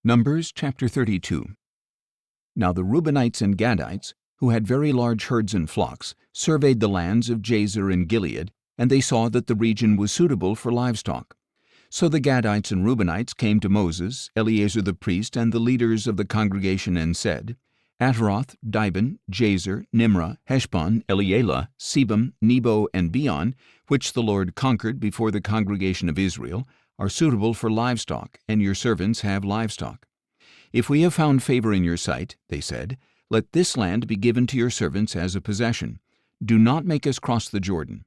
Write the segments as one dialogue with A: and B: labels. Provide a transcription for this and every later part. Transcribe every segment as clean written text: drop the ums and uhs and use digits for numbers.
A: Numbers chapter 32. Now the Reubenites and Gadites, who had very large herds and flocks, surveyed the lands of Jazer and Gilead, and they saw that the region was suitable for livestock. So the Gadites and Reubenites came to Moses, Eleazar the priest, and the leaders of the congregation, and said, Ataroth, Dibon, Jazer, Nimrah, Heshbon, Elealeh, Sebam, Nebo, and Beon, which the Lord conquered before the congregation of Israel, are suitable for livestock, and your servants have livestock. If we have found favor in your sight, they said, let this land be given to your servants as a possession. Do not make us cross the Jordan.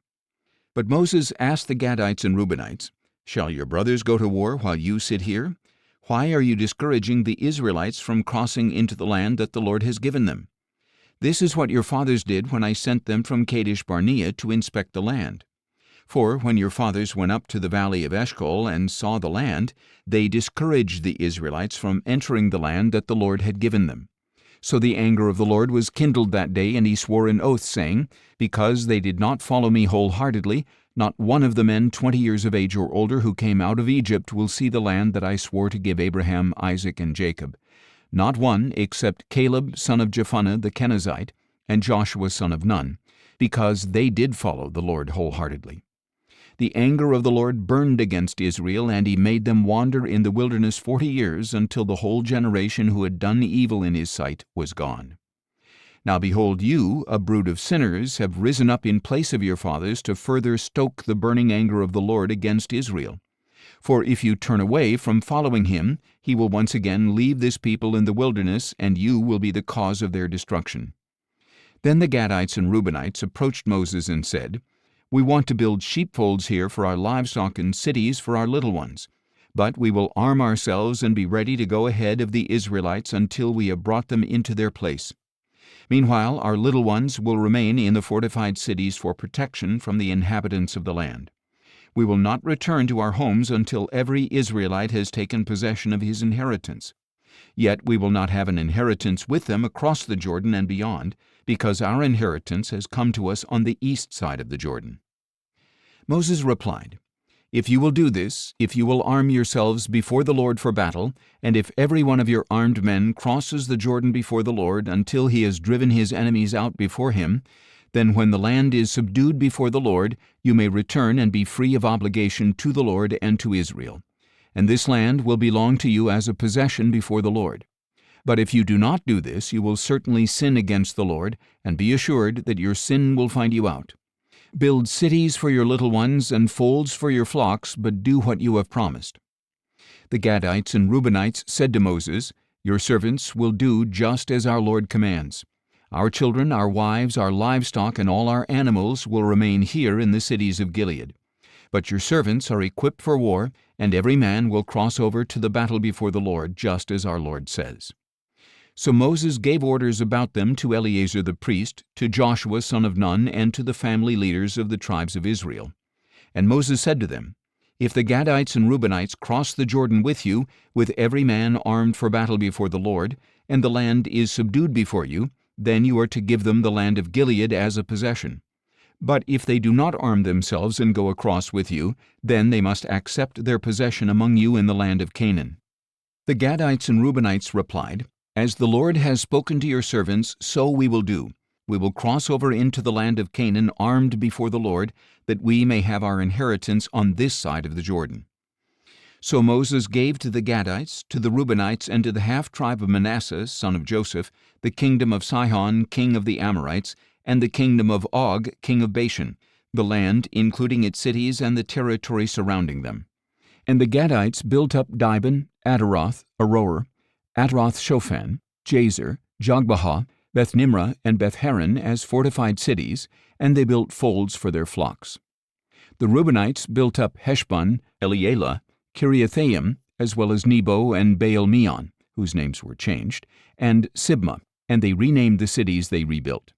A: But Moses asked the Gadites and Reubenites, Shall your brothers go to war while you sit here? Why are you discouraging the Israelites from crossing into the land that the Lord has given them? This is what your fathers did when I sent them from Kadesh-barnea to inspect the land. For when your fathers went up to the valley of Eshcol and saw the land, they discouraged the Israelites from entering the land that the Lord had given them. So the anger of the Lord was kindled that day, and he swore an oath, saying, Because they did not follow me wholeheartedly, not one of the men 20 years of age or older who came out of Egypt will see the land that I swore to give Abraham, Isaac, and Jacob. Not one, except Caleb son of Jephunneh the Kenizzite, and Joshua son of Nun, because they did follow the Lord wholeheartedly. The anger of the Lord burned against Israel, and he made them wander in the wilderness 40 years, until the whole generation who had done evil in his sight was gone. Now behold, you, a brood of sinners, have risen up in place of your fathers to further stoke the burning anger of the Lord against Israel. For if you turn away from following him, he will once again leave this people in the wilderness, and you will be the cause of their destruction. Then the Gadites and Reubenites approached Moses and said, We want to build sheepfolds here for our livestock and cities for our little ones. But we will arm ourselves and be ready to go ahead of the Israelites until we have brought them into their place. Meanwhile, our little ones will remain in the fortified cities for protection from the inhabitants of the land. We will not return to our homes until every Israelite has taken possession of his inheritance. Yet we will not have an inheritance with them across the Jordan and beyond, because our inheritance has come to us on the east side of the Jordan. Moses replied, If you will do this, if you will arm yourselves before the Lord for battle, and if every one of your armed men crosses the Jordan before the Lord until he has driven his enemies out before him, then when the land is subdued before the Lord, you may return and be free of obligation to the Lord and to Israel. And this land will belong to you as a possession before the Lord. But if you do not do this, you will certainly sin against the Lord, and be assured that your sin will find you out. Build cities for your little ones and folds for your flocks, but do what you have promised. The Gadites and Reubenites said to Moses, Your servants will do just as our Lord commands. Our children, our wives, our livestock, and all our animals will remain here in the cities of Gilead. But your servants are equipped for war, and every man will cross over to the battle before the Lord, just as our Lord says. So Moses gave orders about them to Eleazar the priest, to Joshua son of Nun, and to the family leaders of the tribes of Israel. And Moses said to them, If the Gadites and Reubenites cross the Jordan with you, with every man armed for battle before the Lord, and the land is subdued before you, then you are to give them the land of Gilead as a possession. But if they do not arm themselves and go across with you, then they must accept their possession among you in the land of Canaan. The Gadites and Reubenites replied, As the Lord has spoken to your servants, so we will do. We will cross over into the land of Canaan armed before the Lord, that we may have our inheritance on this side of the Jordan. So Moses gave to the Gadites, to the Reubenites, and to the half-tribe of Manasseh, son of Joseph, the kingdom of Sihon, king of the Amorites, and the kingdom of Og, king of Bashan, the land, including its cities and the territory surrounding them. And the Gadites built up Dibon, Ataroth, Aroer, Ataroth-Shophan, Jazer, Jogbehah, Beth-Nimrah, and Beth-Haran as fortified cities, and they built folds for their flocks. The Reubenites built up Heshbon, Elealeh, Kiriathaim, as well as Nebo and Baal-meon, whose names were changed, and Sibmah, and they renamed the cities they rebuilt.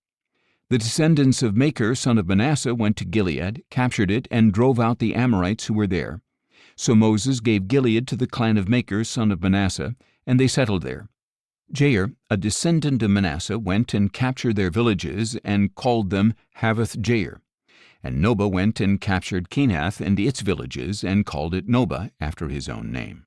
A: The descendants of Machir, son of Manasseh, went to Gilead, captured it, and drove out the Amorites who were there. So Moses gave Gilead to the clan of Machir, son of Manasseh, and they settled there. Jair, a descendant of Manasseh, went and captured their villages and called them Havoth-Jair. And Nebo went and captured Kenath and its villages and called it Nobah, after his own name.